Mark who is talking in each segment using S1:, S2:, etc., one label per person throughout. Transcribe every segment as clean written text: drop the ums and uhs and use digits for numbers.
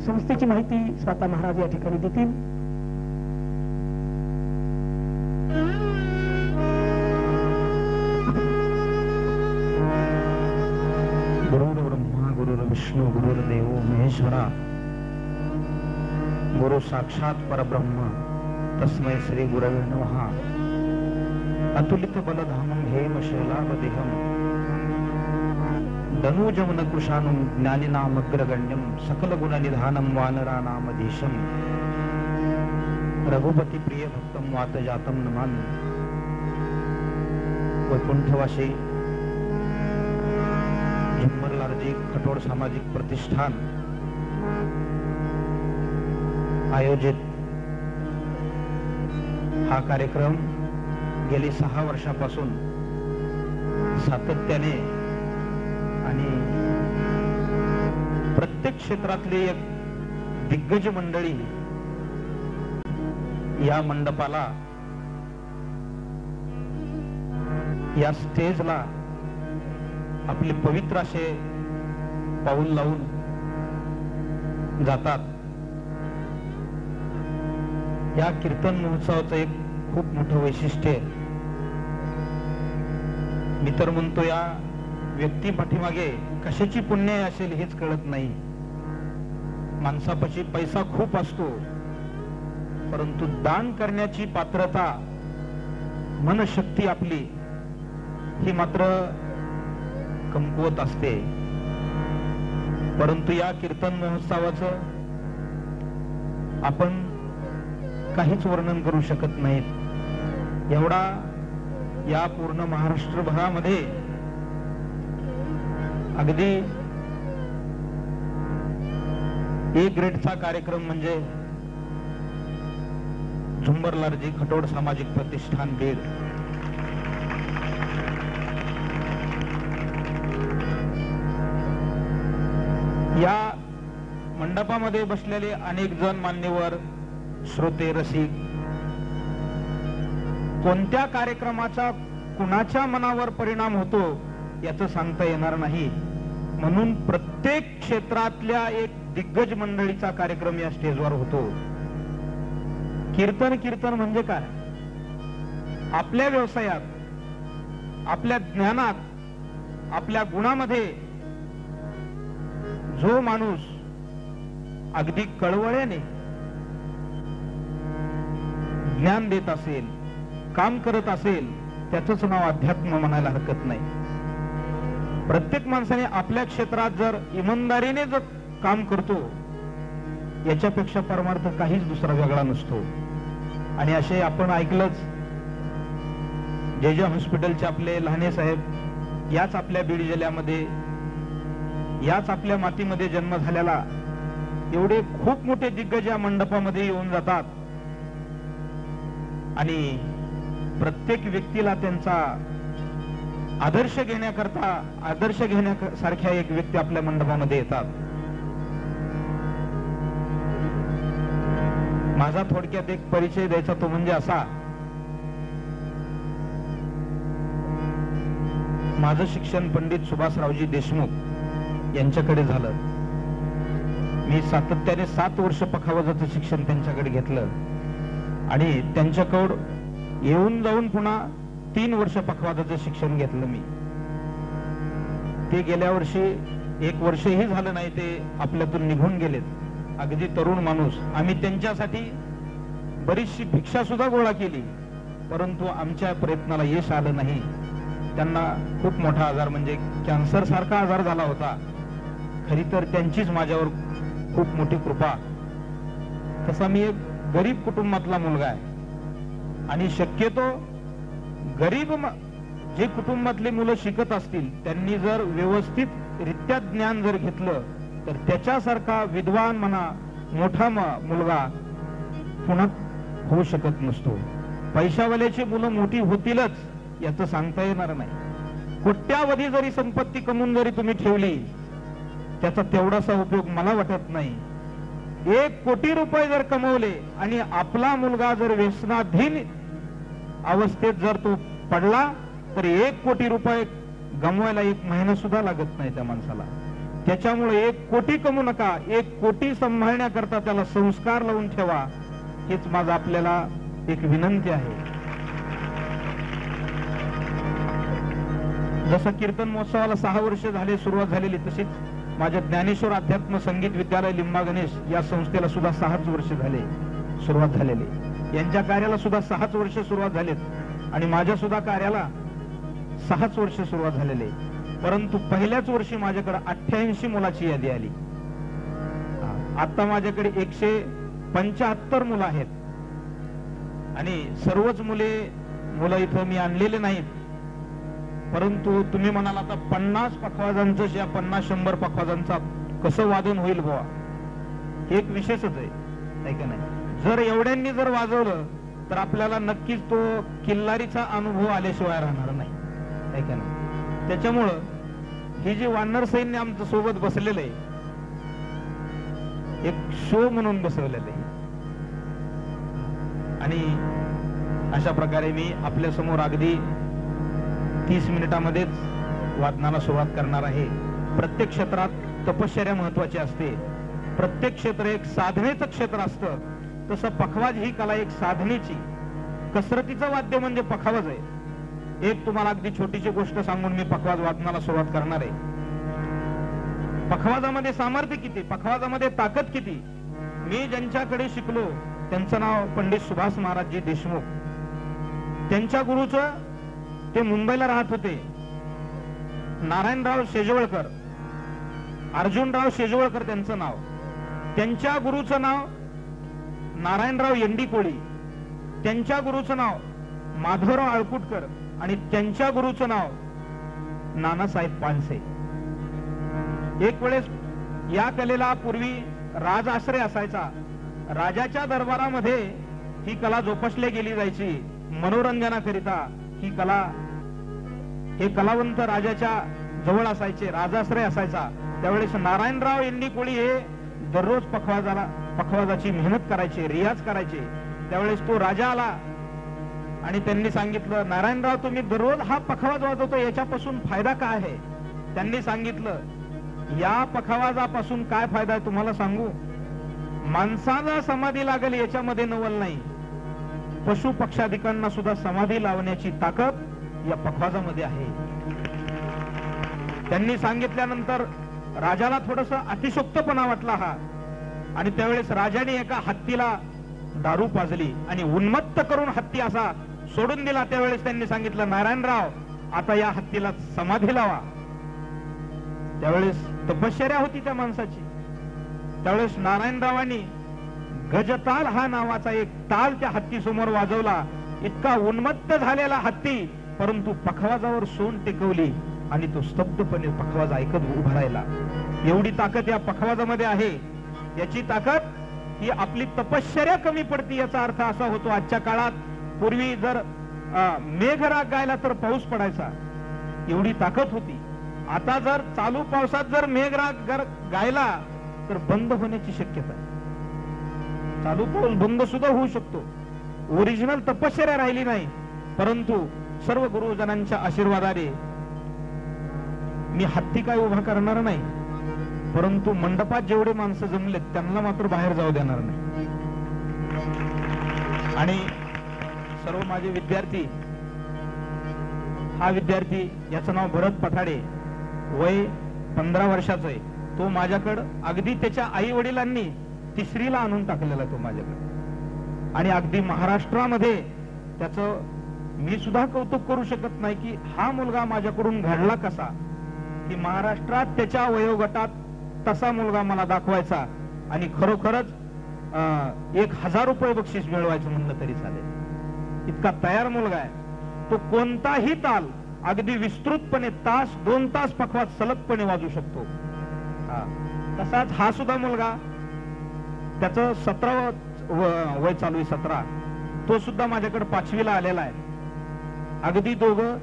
S1: संस्थेची माहिती स्वतः महाराज या ठिकाणी देतील.
S2: गुरुर्ब्रह्मा गुरुर्विष्णू गुरुर्देव महेश्वरा गुरु साक्षात परब्रह्म तस्मै श्री गुरवे नमः. अतुलित बलधामं हेम शैलावदेहं धनुजवन कुशानं ज्ञानिनामग्रगण्यं सकल गुणनिधानं वानरानामधीशं रघुपति प्रिय भक्तं वातजातं नमामि. वैकुंठवासी झुंबरलालजी खटोड सामाजिक प्रतिष्ठान आयोजित हा कार्यक्रम गेली 6 वर्षापासून सातत्याने आणि प्रत्येक क्षेत्रातली एक दिग्गज मंडळी या मंडपाला, या स्टेजला आपले पवित्र असे पाऊल लावून जातात. या कीर्तन महोत्सवाचं एक खूप मोठं वैशिष्ट्य आहे. मी तर म्हणतो या व्यक्ती पाठीमागे कशाची पुण्य असेल हेच कळत नाही. माणसापाशी पैसा खूप असतो, परंतु दान करण्याची पात्रता, मनशक्ती आपली ही मात्र कमकुवत असते. परंतु या कीर्तन महोत्सवाचं आपण काहीच वर्णन करू शकत नाहीत. एवढा या पूर्ण महाराष्ट्रभरामध्ये अगदी ए ग्रेडचा कार्यक्रम म्हणजे झुंबरलालजी खटोड सामाजिक प्रतिष्ठान बीड. या मंडपामध्ये बसलेले अनेक जण मान्यवर, श्रोते, रसिक कोणत्या कार्यक्रमाचा कुणाच्या मनावर परिणाम होतो याचं सांगता येणार नाही. म्हणून प्रत्येक क्षेत्रातल्या एक दिग्गज मंडळीचा कार्यक्रम या स्टेजवर होतो. कीर्तन म्हणजे काय? आपल्या व्यवसायात, आपल्या ज्ञानात, आपल्या गुणामध्ये जो माणूस अगदी कळवळ्याने ज्ञान देत असेल, काम करत असेल, त्याचंच नाव अध्यात्म म्हणायला हरकत नाही. प्रत्येक माणसाने आपल्या क्षेत्रात जर इमानदारीने जर काम करतो, याच्यापेक्षा परमार्थ काहीच दुसरा वेगळा नसतो. आणि असे आपण ऐकलंच, जे हॉस्पिटलचे आपले लहाने साहेब, याच आपल्या बीड जिल्ह्यामध्ये, याच आपल्या मातीमध्ये जन्म झालेला, एवढे खूप मोठे दिग्गज या मंडपामध्ये येऊन जातात आणि प्रत्येक व्यक्तीला त्यांचा आदर्श घेण्याकरता, आदर्श घेण्यासारख्या एक व्यक्ती आपल्या मंडपामध्ये येतात. माझा थोडक्यात एक परिचय द्यायचा तो म्हणजे असा, माझं शिक्षण पंडित सुभाषरावजी देशमुख यांच्याकडे झालं. मी सातत्याने 7 वर्ष पखावजाचं शिक्षण त्यांच्याकडे घेतलं आणि त्यांच्याकडं येऊन जाऊन पुन्हा 3 वर्ष पखवाजाचं शिक्षण घेतलं मी. ते गेल्या वर्षी 1 वर्षही झालं नाही, ते आपल्यातून निघून गेलेत. अगदी तरुण माणूस. आम्ही त्यांच्यासाठी बरीचशी भिक्षा सुद्धा गोळा केली, परंतु आमच्या प्रयत्नाला यश आलं नाही. त्यांना खूप मोठा आजार म्हणजे कॅन्सर सारखा आजार झाला होता. खरी तर त्यांचीच माझ्यावर खूप मोठी कृपा. तसा मी एक गरीब कुटुंबातला मुलगा आहे आणि शक्यतो गरीब जे कुटुंबातले मुलं शिकत असतील त्यांनी जर व्यवस्थित रित्या ज्ञान जर घेतलं तर त्याच्यासारखा विद्वान म्हणा मोठा मुलगा पुन्हा होऊ शकत नसतो. पैशावाल्याची मुलं मोठी होतीलच याचं सांगता येणार नाही. कोट्यावधी जरी संपत्ती कमवून जरी तुम्ही ठेवली त्याचा तेवढासा उपयोग मला वाटत नाही. 1 कोटी रुपये जर कमवले आणि आपला मुलगा जर व्यसनाधीन अवस्थेत जर तो पडला तर 1 कोटी रुपये गमवायला 1 महिना सुद्धा लागत नाही त्या माणसाला. त्याच्यामुळे 1 कोटी कमवू नका, 1 कोटी सांभाळण्याकरता त्याला संस्कार लावून ठेवा, हेच माझं आपल्याला एक विनंती आहे. जसं कीर्तन महोत्सवाला 6 वर्ष झाले सुरुवात झालेली, तशीच माझ्या ज्ञानेश्वर अध्यात्म संगीत विद्यालय लिंबा गणेश या संस्थेला सुद्धा 6 वर्ष झाले सुरुवात झालेली. यांच्या कार्याला सुद्धा 6 वर्ष सुरुवात झालेत आणि माझ्या सुद्धा कार्याला 6 वर्ष सुरुवात झालेले. परंतु पहिल्याच वर्षी माझ्याकडे 88 मुलाची यादी आली. आता माझ्याकडे 175 मुलं आहेत आणि सर्वच मुलं इथं मी आणलेले नाहीत. परंतु तुम्ही म्हणाल आता 50 पखवाजांचं या 50-100 पखवाजांचा कसं वादन होईल बुवा, हे एक विशेषच आहे का नाही. जर एवढ्यांनी जर वाजवलं तर आपल्याला नक्कीच तो किल्लारीचा अनुभव आल्याशिवाय राहणार नाही का नाही. त्याच्यामुळं हे जे वानर सैन्य आमच्या सोबत बसलेलं आहे, एक शो म्हणून बसवलेलं आहे. आणि अशा प्रकारे मी आपल्या समोर अगदी 30 मिनिटांमध्येच वादनाला सुरुवात करणार आहे. प्रत्येक क्षेत्रात तपश्चर्या महत्वाची असते. प्रत्येक क्षेत्र एक साधनेचं क्षेत्र असतं. तसं पखवाज ही कला एक साधनेची, कसरतीचं वाद्य म्हणजे पखवाज आहे. एक तुम्हाला अगदी छोटीशी गोष्ट सांगून मी पखवाज वादनाला सुरुवात करणार आहे. पखवाजामध्ये सामर्थ्य किती, पखवाजामध्ये ताकद किती. मी ज्यांच्याकडे शिकलो त्यांचं नाव पंडित सुभाष महाराजजी देशमुख. त्यांच्या गुरुचं, ते मुंबईला राहत होते, नारायणराव शेजवळकर, अर्जुनराव शेजवळकर त्यांचं नाव. त्यांच्या गुरुचं नाव नारायणराव येंडीकोळी, त्यांच्या गुरुचं नाव माधवराव आळकुटकर आणि त्यांच्या गुरुचं नाव नानासाहेब पानसे. एक वेळेस या कलेला पूर्वी राज आश्रय असायचा. राजाच्या दरबारामध्ये ही कला जोपासली गेली जायची. मनोरंजनाकरिता ही कला, हे कलावंत राजाच्या जवळ असायचे, राजाश्रय असायचा. त्यावेळेस नारायणराव येंडीकोळी हे दररोज पखवाजाची मेहनत करायचे, रियाज करायचे. त्यावेळेस तो राजा आला आणि त्यांनी सांगितलं, नारायणराव तुम्ही दररोज हा पखवाज वाजवतो, याच्यापासून फायदा काय आहे. त्यांनी सांगितलं, या पखवाजापासून काय फायदा आहे तुम्हाला सांगू. माणसाला समाधी लागेल याच्यामध्ये नवल नाही, पशु पक्षाधिकांना सुद्धा समाधी लावण्याची ताकद या पखवाजामध्ये आहे. त्यांनी सांगितल्यानंतर राजाला थोडस अतिशोक्तपणा वाटला हा. आणि त्यावेळेस राजाने एका हत्तीला दारू पाजली आणि उन्मत्त करून हत्ती असा सोडून दिला. त्यावेळेस त्यांनी सांगितलं, नारायणराव आता या हत्तीला समाधी लावा. त्यावेळेस तपश्चर्या होती त्या माणसाची. त्यावेळेस नारायणरावांनी गजताल हा नावाचा एक ताल त्या हत्ती समोर वाजवला. इतका उन्मत्त झालेला हत्ती, परंतु पखवाजावर सोंड टेकवली आणि तो स्तब्धपणे पखवाज ऐकत उभा राहिला. एवढी ताकद या पखवाजामध्ये आहे. याची ताकद ही आपली तपश्चर्या कमी पडती याचा अर्थ असा होतो. आजच्या काळात पूर्वी जर मेघराग गायला तर पाऊस पडायचा, एवढी ताकद होती. आता जर चालू पावसात जर मेघराग गायला तर बंद होण्याची शक्यता आहे. चालू पाऊस बंद सुद्धा होऊ शकतो. ओरिजिनल तपश्चर्या राहिली नाही. परंतु सर्व गुरुजनांच्या आशीर्वादाने मी हत्ती काय उभा करणार नाही, परंतु मंडपात जेवढे माणसं जमलेत त्यांना मात्र बाहेर जाऊ देणार नाही. आणि सर्व माझे विद्यार्थी, हा विद्यार्थी याचं नाव भरत पठाडे, वय 15 वर्षाचं आहे. तो माझ्याकडं अगदी त्याच्या आई वडिलांनी 3रीला आणून टाकलेला तो माझ्याकडे. आणि अगदी महाराष्ट्रामध्ये त्याचं मी सुद्धा कौतुक करू शकत नाही की हा मुलगा माझ्याकडून घडला कसा. की महाराष्ट्रात त्याच्या वयोगटात तसा मुलगा मला दाखवायचा आणि खरोखरच 1000 रुपये बक्षीस मिळवायचं म्हणलं तरी चालेल. इतका तयार मुलगा आहे. तो कोणताही ताल अगदी विस्तृतपणे तास 2 तास पखवाज सलगपणे वाजू शकतो. तसाच हा सुद्धा मुलगा, त्याचं 17 वय चालू आहे, 17. तो सुद्धा माझ्याकडे 5वीला आलेला आहे. अगदी दोघं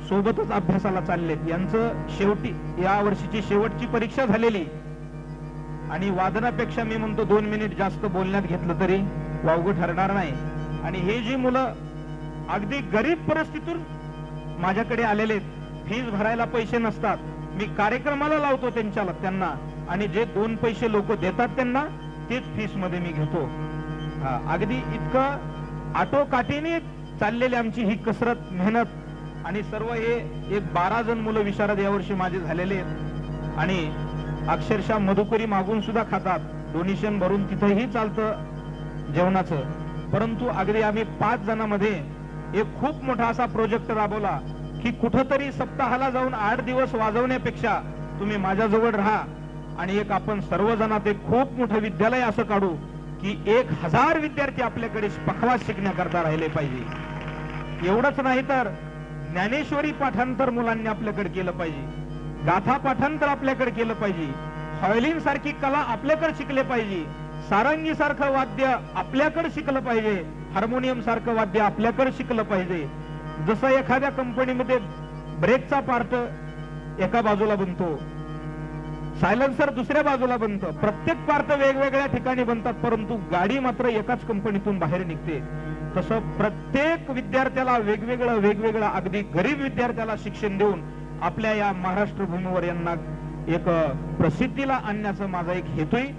S2: सोबतच अभ्यासाला चाललेत. यांचं शेवटी या वर्षीची शेवटची परीक्षा झालेली आणि वादनापेक्षा मी म्हणतो 2 मिनिट जास्त बोलण्यात घेतलं तरी वावगं ठरणार नाही. आणि हे जी मुलं अगदी गरीब परिस्थितीतून माझ्याकडे आलेले, फीस भरायला पैसे नसतात, मी कार्यक्रमाला लावतो त्यांना, आणि जे 2 पैसे लोक देतात त्यांना तेच फीस मध्ये मी घेतो. अगदी इतकं आटोकाटीने चाललेली आमची ही कसरत, मेहनत, आणि सर्व हे एक 12 जण मुलं विशारद यावर्षी माझे झालेले आहेत. आणि अक्षरशः मधुकरी मागून सुद्धा खातात, डोनेशन भरून तिथंही चालतं जेवणाचं. परंतु अगदी आम्ही 5 जणांमध्ये एक खूप मोठा असा प्रोजेक्ट राबवला की कुठंतरी सप्ताहाला जाऊन 8 दिवस वाजवण्यापेक्षा तुम्ही माझ्याजवळ राहा आणि एक आपण सर्वजणात एक खूप मोठं विद्यालय असं काढू की 1000 विद्यार्थी आपल्याकडे पखवाज शिकण्याकरता राहिले पाहिजे. एवढंच नाही तर ज्ञानेश्वरी पाठांतर मुलांनी आपल्याकडे केलं पाहिजे, गाथा पाठांतर आपल्याकडे केलं पाहिजे, व्हायोलिन सारखी कला आपल्याकडे शिकले पाहिजे, सारंगी सारखं वाद्य आपल्याकडे शिकलं पाहिजे, हार्मोनियम सारखं वाद्य आपल्याकडे शिकलं पाहिजे. जसं एखाद्या कंपनीमध्ये ब्रेकचा पार्ट एका बाजूला बनतो, सायलेन्सर दुसऱ्या बाजूला बनतं, प्रत्येक पार्ट वेगवेगळ्या ठिकाणी बनतात, परंतु गाडी मात्र एकाच कंपनीतून बाहेर निघते. तसं प्रत्येक विद्यार्थ्याला वेगवेगळं अगदी गरीब विद्यार्थ्याला शिक्षण देऊन आपल्या या महाराष्ट्र भूमीवर यांना एक प्रसिद्धीला आणण्याचा माझा एक हेतू आहे.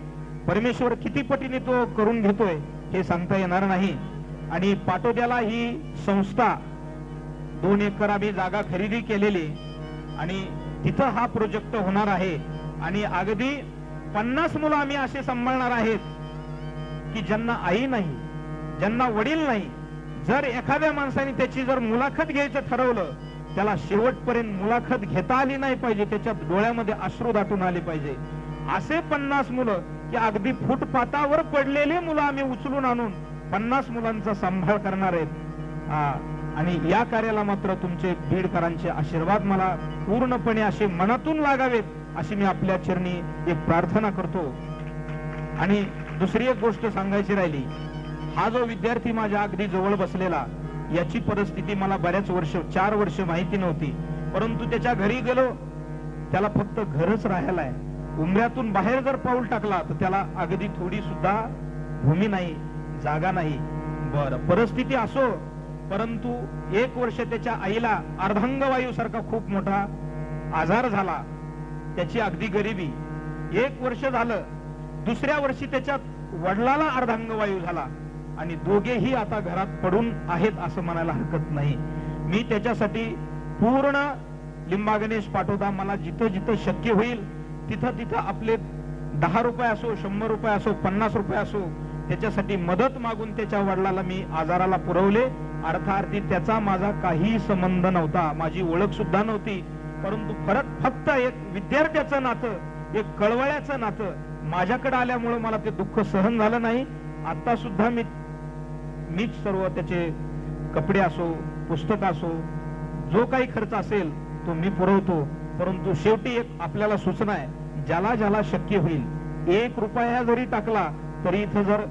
S2: परमेश्वर किती पटीने तो करून घेतोय हे सांगता येणार नाही. आणि पाटोद्याला ही संस्था 2 एकर आम्ही जागा खरेदी केलेली आणि तिथं हा प्रोजेक्ट होणार आहे. आणि अगदी 50 मुलं आम्ही असे सांभाळणार आहेत की ज्यांना आई नाही, ज्यांना वडील नाही. जर एखाद्या माणसाने त्याची जर मुलाखत घ्यायचं ठरवलं, त्याला शेवटपर्यंत मुलाखत घेता आली नाही पाहिजे, त्याच्या डोळ्यामध्ये अश्रू दाटून आले पाहिजे. असे 50 मुलं की अगदी फुटपाथावर पडलेले मुलं आम्ही उचलून आणून 50 मुलांचा सांभाळ करणार आहेत. आणि या कार्याला मात्र तुमचे बीडकरांचे आशीर्वाद मला पूर्णपणे असे मनातून लागावेत अशी मी आपल्या चरणी एक प्रार्थना करतो. आणि दुसरी एक गोष्ट सांगायची राहिली, हा जो विद्यार्थी माझ्या अगदी जवळ बसलेला, याची परिस्थिती मला बऱ्याच वर्ष 4 वर्ष माहिती नव्हती. परंतु त्याच्या घरी गेलो, त्याला फक्त घरच राहायला आहे. उंबऱ्यातून बाहेर जर पाऊल टाकला तर त्याला अगदी थोडी सुद्धा भूमी नाही, जागा नाही. बरं, परिस्थिती असो, परंतु 1 वर्ष त्याच्या आईला अर्धांगवायू सारखा खूप मोठा आजार झाला, त्याची अगदी गरिबी. 1 वर्ष झालं, दुसऱ्या वर्षी त्याच्या वडिलाला अर्धांगवायू झाला आणि दोघेही आता घरात पडून आहेत असं म्हणायला हरकत नाही. मी त्याच्यासाठी पूर्ण लिंबागणेश पाटोदा मला जिथं जिथं शक्य होईल तिथं आपले 10 रुपये असो, 100 रुपये असो, 50 रुपये असो, त्याच्यासाठी मदत मागून त्याच्या वडिलाला मी आजाराला पुरवले. अर्थार्थी त्याचा माझा काही संबंध नव्हता, माझी ओळख सुद्धा नव्हती. परंतु फक्त एक विद्यार्थ्याचं नातं, एक कळवळ्याचं नातं माझ्याकडे आल्यामुळे मला ते दुःख सहन झालं नाही. आता सुद्धा मीच सर्व त्याचे कपडे असो, पुस्तक असो, जो काही खर्च असेल तो मी पुरवतो. परंतु शेवटी एक आपल्याला सूचना आहे, ज्याला ज्याला शक्य होईल 1 रुपया जरी टाकला तरी इथं जर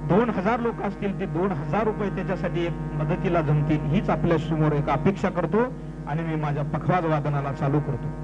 S2: 2000 लोक असतील ते 2000 रुपये त्याच्यासाठी एक मदतीला जमतील, हीच आपल्या समोर एक अपेक्षा करतो आणि मी माझ्या पखवाज वादनाला चालू करतो.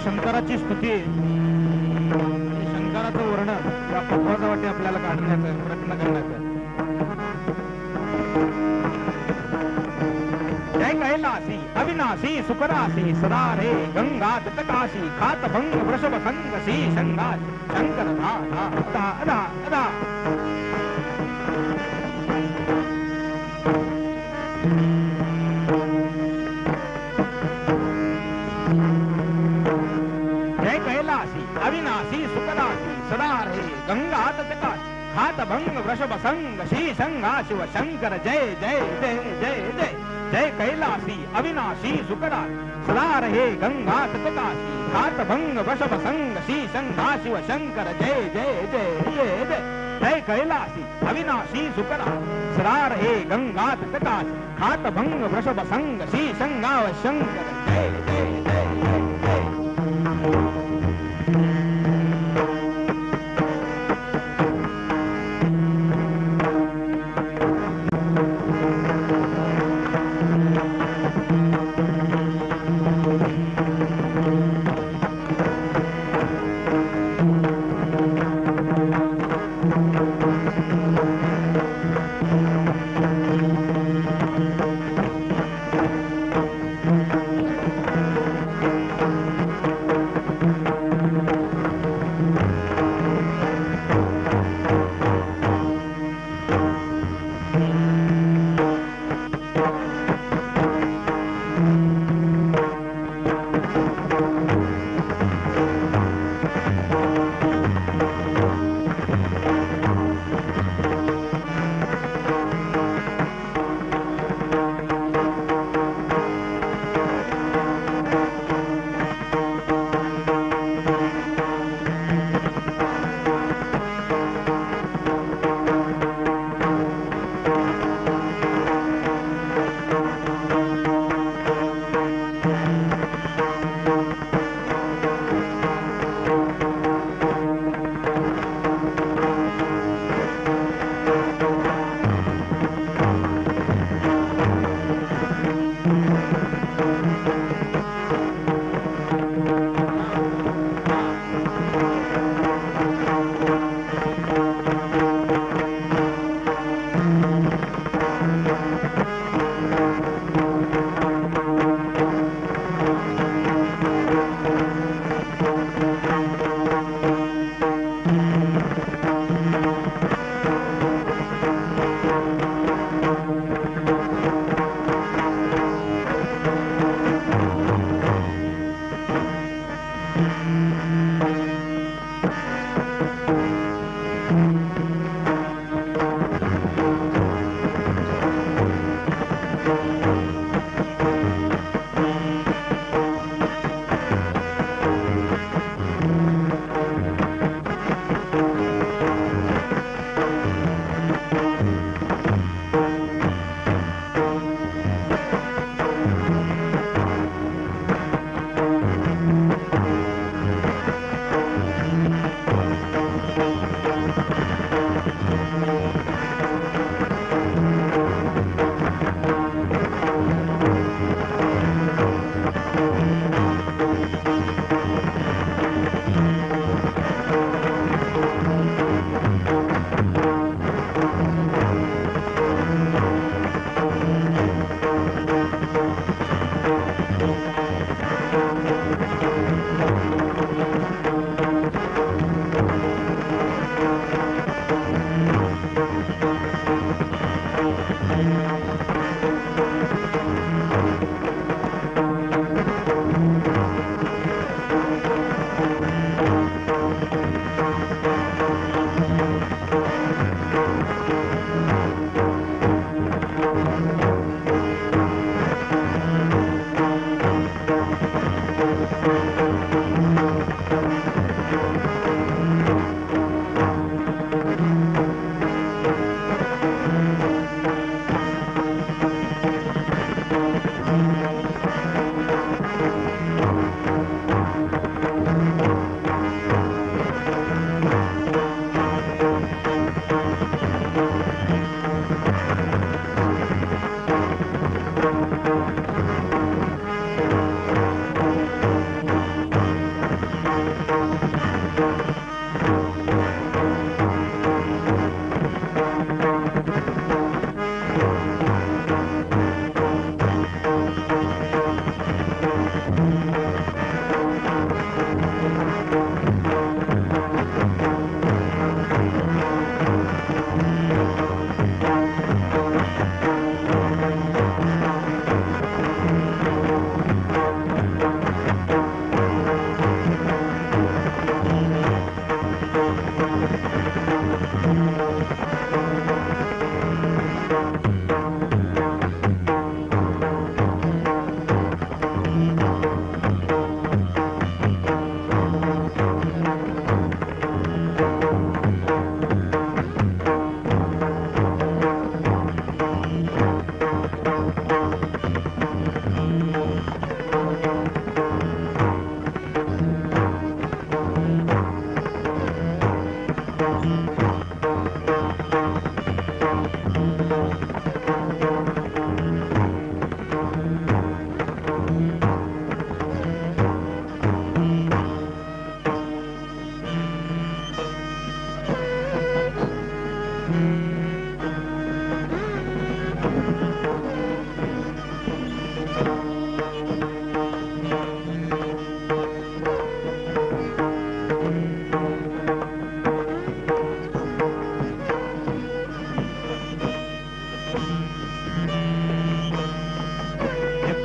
S2: शंकराची स्तुती शंकराचं वर्णन या पखवाजा वाटे आपल्याला काढण्याचा प्रयत्न करण्याचा. जय कैलासी अविनाशी सुकरासी सदा रे गंगा तटकाशी खात भंग वृषभ संग शी शंगा शंकर धा धा धा धा धा. अविनाशी सुकरासी सदा रे गंगा तटकाशी खात भंग वृषभ संग शी शंगा शिव शंकर जय जय जय जय जय. जय कैलासी अविनाशी सुकरासी सदा रहे गंगा तटकाशी खात भंग वृषभ संग शी शंगा शिव शंकर जय जय जय जय जय. जय कैलासी अविनाशी सुकरासी सदा रहे गंगा तटकाशी खात भंग वृषभ संग शी शंगा शंकर जय जय जय जय जय.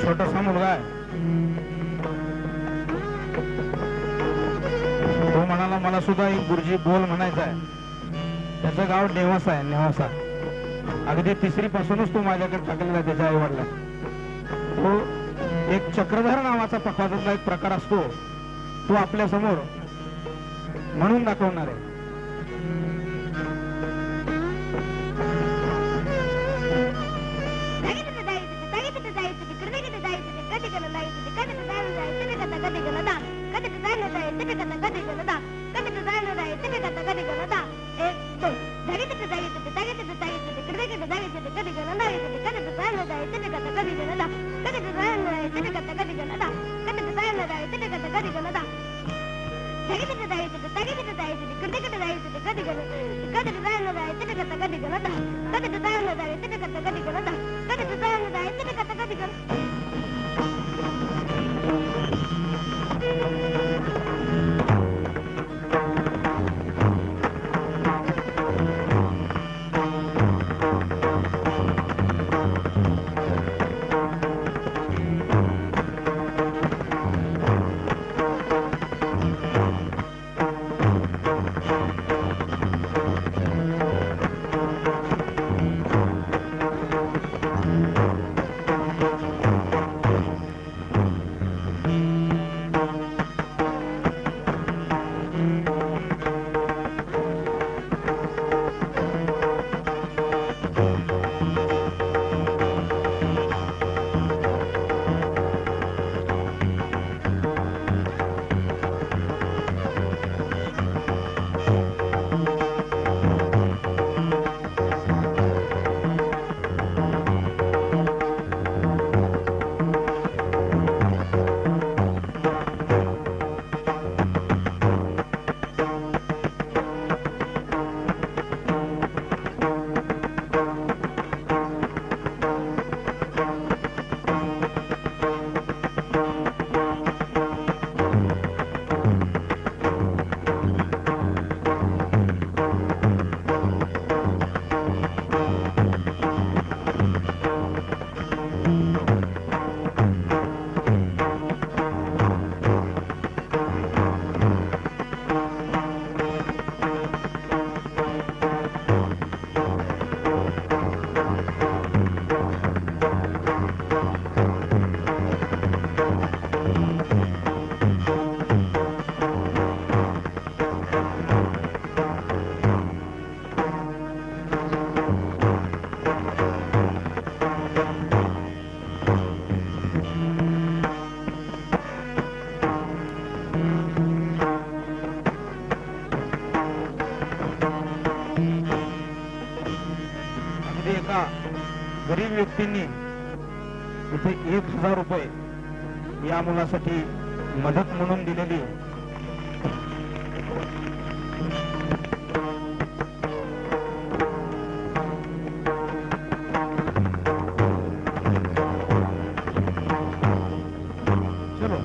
S2: छोटासा मुलगा आहे, तो म्हणाला मला सुद्धा एक गुरुजी बोल म्हणायचा आहे. त्याचं गाव नेवासा आहे, नेवासा. अगदी तिसरी पासूनच तो माझ्याकडे टाकलेला त्याच्या आई वडिला. तो एक चक्रधार नावाचा पखवाजातला एक प्रकार असतो, तो आपल्या समोर म्हणून दाखवणार आहे. व्यक्तींनी इथे 1000 रुपये या मुलासाठी मदत म्हणून दिलेली. चलो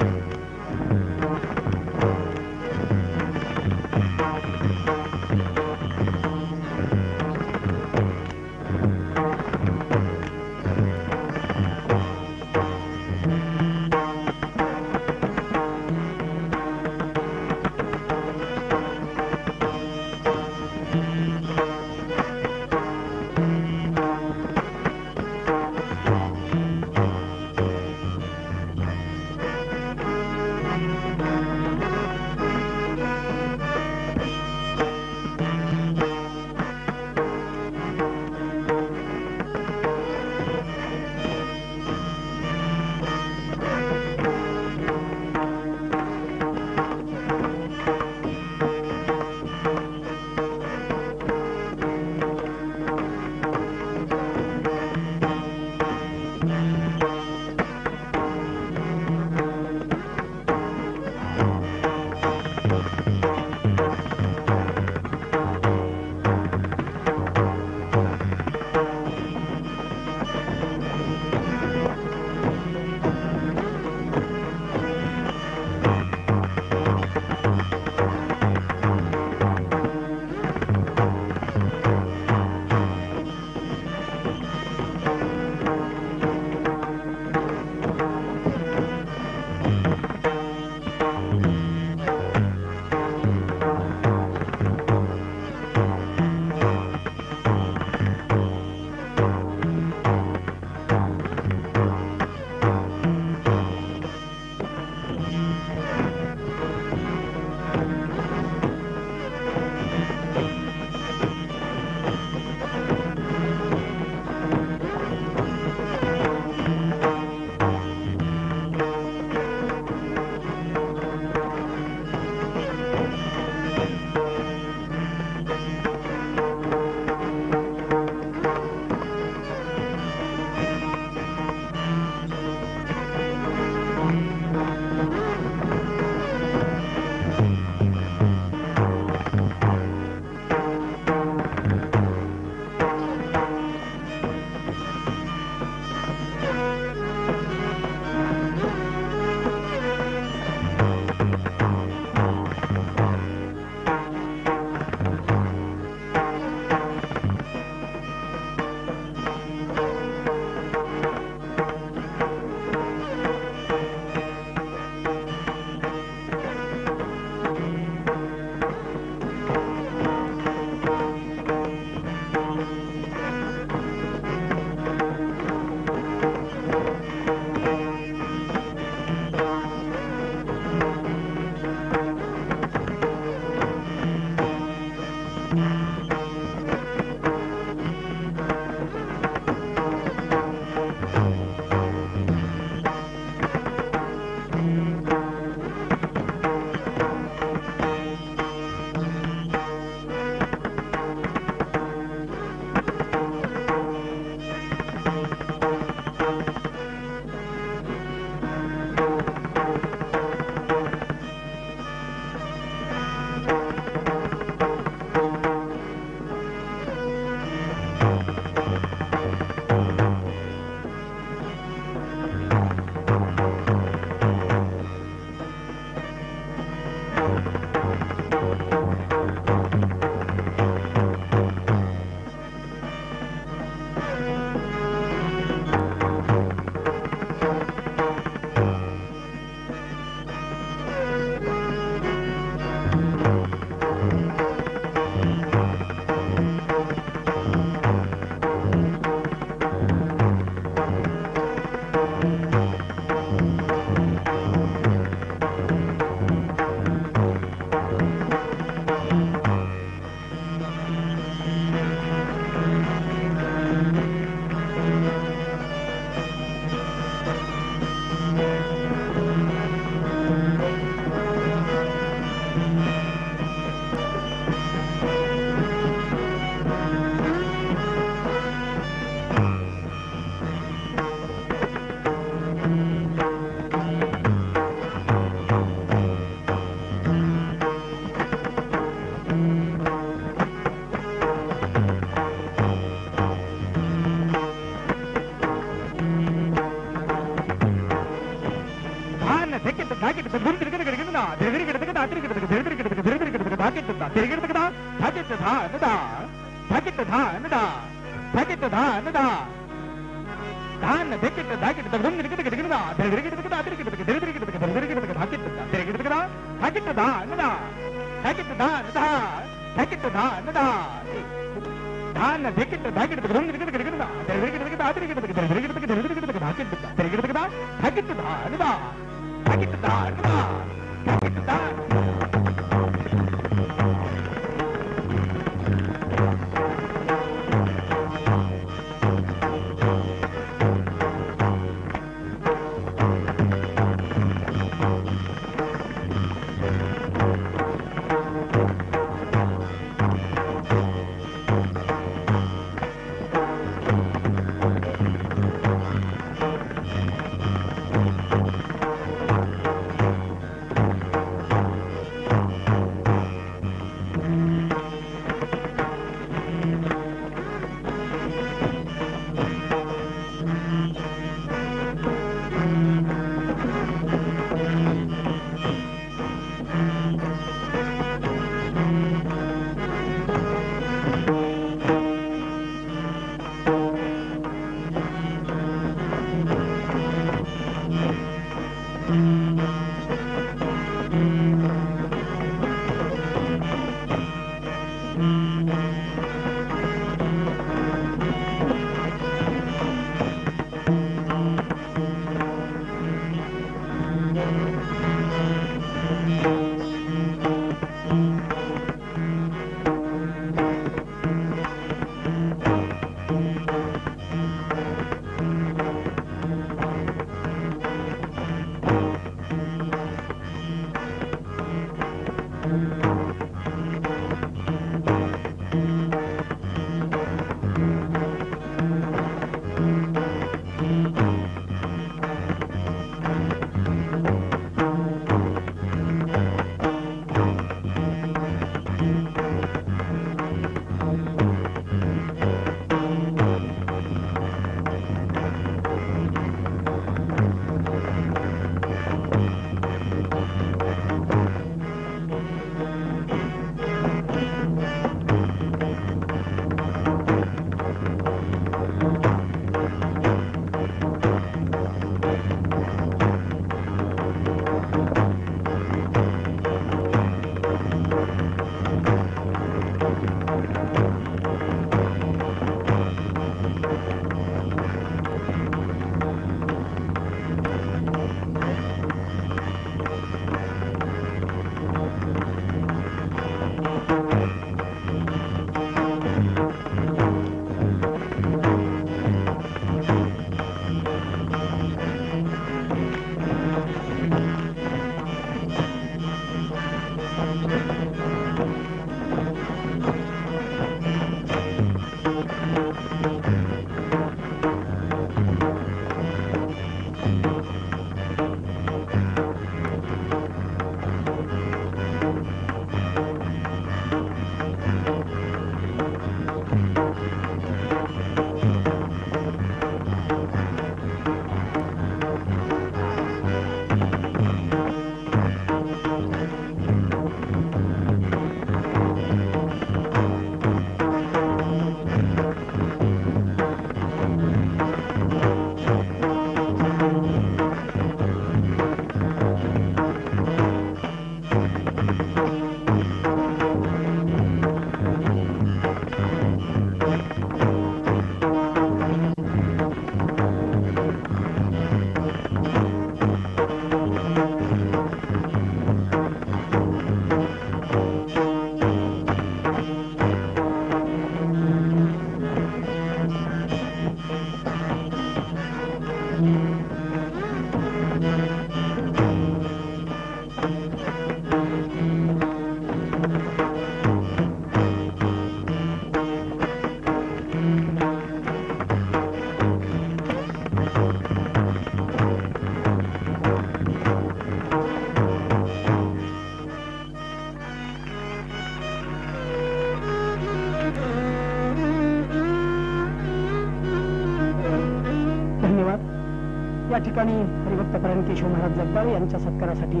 S1: या ठिकाणी हरिभक्तपरायण केशव महाराज जगदाळे यांच्या सत्कारासाठी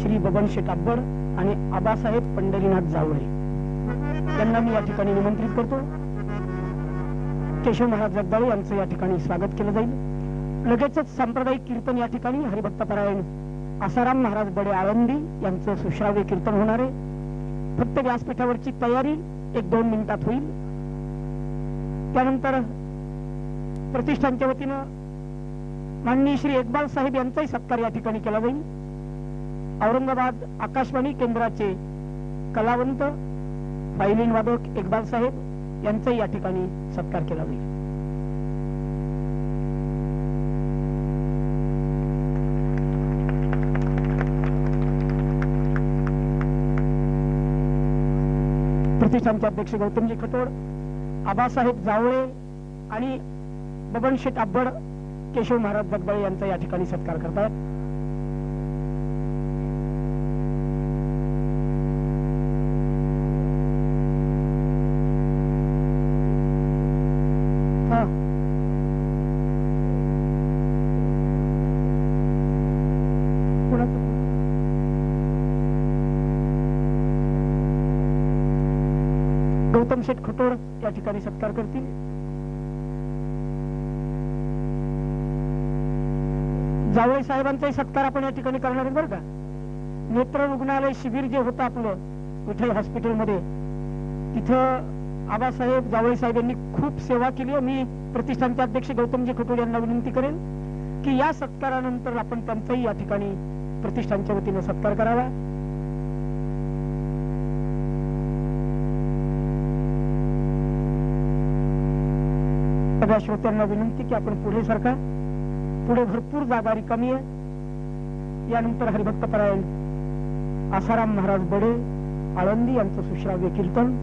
S1: श्री बबन शेठ अब्बड आणि आबासाहेब पंढरीनाथ जावळे यांना मी या ठिकाणी निमंत्रित करतो. केशव महाराज जगदाळे यांचं या ठिकाणी स्वागत केलं जाईल. लगेचच सांप्रदायिक कीर्तन या ठिकाणी हरिभक्तपरायण आसाराम महाराज बडे आळंदी यांचं सुश्राव्य कीर्तन होणार आहे. फक्त व्यासपीठावरची तयारी 1-2 मिनिटात होईल. त्यानंतर प्रतिष्ठानच्या वतीनं माननीय श्री इक्बाल साहेब यांचाही सत्कार या ठिकाणी केला जाईल. औरंगाबाद आकाशवाणी केंद्राचे कलावंत व्हायोलिन वादक इक्बाल साहेब यांचाही या ठिकाणी सत्कार केला जाईल. प्रतिष्ठानचे अध्यक्ष गौतमजी खटोड, आबासाहेब जावळे आणि बबन शेठ अब्बड केशव महाराज जगदाळे यांचा या ठिकाणी सत्कार करतात. गौतम शेठ खटोड या ठिकाणी सत्कार करतील. जावळे साहेबांचाही सत्कार आपण या ठिकाणी करणार आहे बरं का. नेत्र रुग्णालय शिबिर जे होतं आपलं विठ्ठल हॉस्पिटलमध्ये, तिथं आबासाहेब जावळे साहेब यांनी खूप सेवा केली आहे. मी प्रतिष्ठानचे अध्यक्ष गौतमजी खटोड यांना विनंती करेन की या सत्कारानंतर आपण त्यांचाही या ठिकाणी प्रतिष्ठानच्या वतीनं सत्कार करावा. सगळ्या श्रोत्यांना विनंती की आपण पुढे सरका. पुढे भरपूर जागा रिकामी आहे. यानंतर हरिभक्तपरायण आसाराम महाराज बडे आळंदी यांचं सुश्राव्य कीर्तन.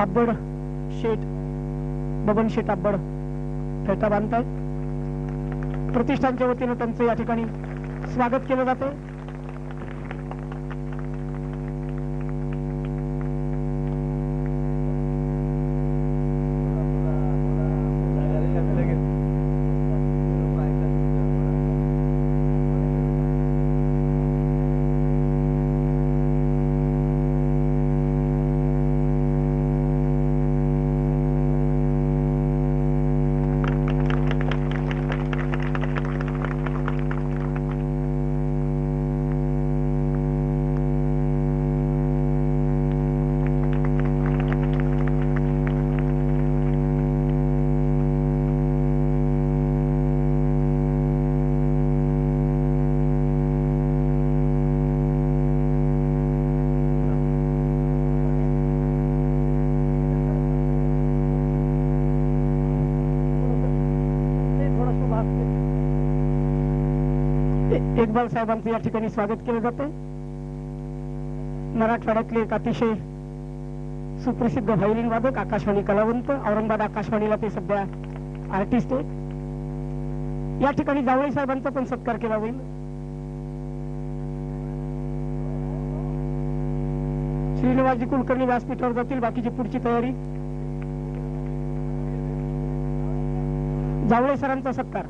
S1: अब्बड शेठ बबन शेठ अब्बड फेटा बांधतायत. प्रतिष्ठानच्या वतीनं त्यांचं या ठिकाणी स्वागत केलं जाते. इक्बाल साहेबांचं या ठिकाणी स्वागत केलं जाते. मराठवाड्यातले एक अतिशय सुप्रसिद्ध व्हायोलिन वादक, आकाशवाणी कलावंत, औरंगाबाद आकाशवाणीला ते सध्या आर्टिस्ट आहेत. या ठिकाणी जावळे साहेबांचा पण सत्कार केला जाईल. श्रीनिवासजी कुलकर्णी व्यासपीठावर जातील. बाकीची पुढची तयारी. जावळे सरांचा सत्कार.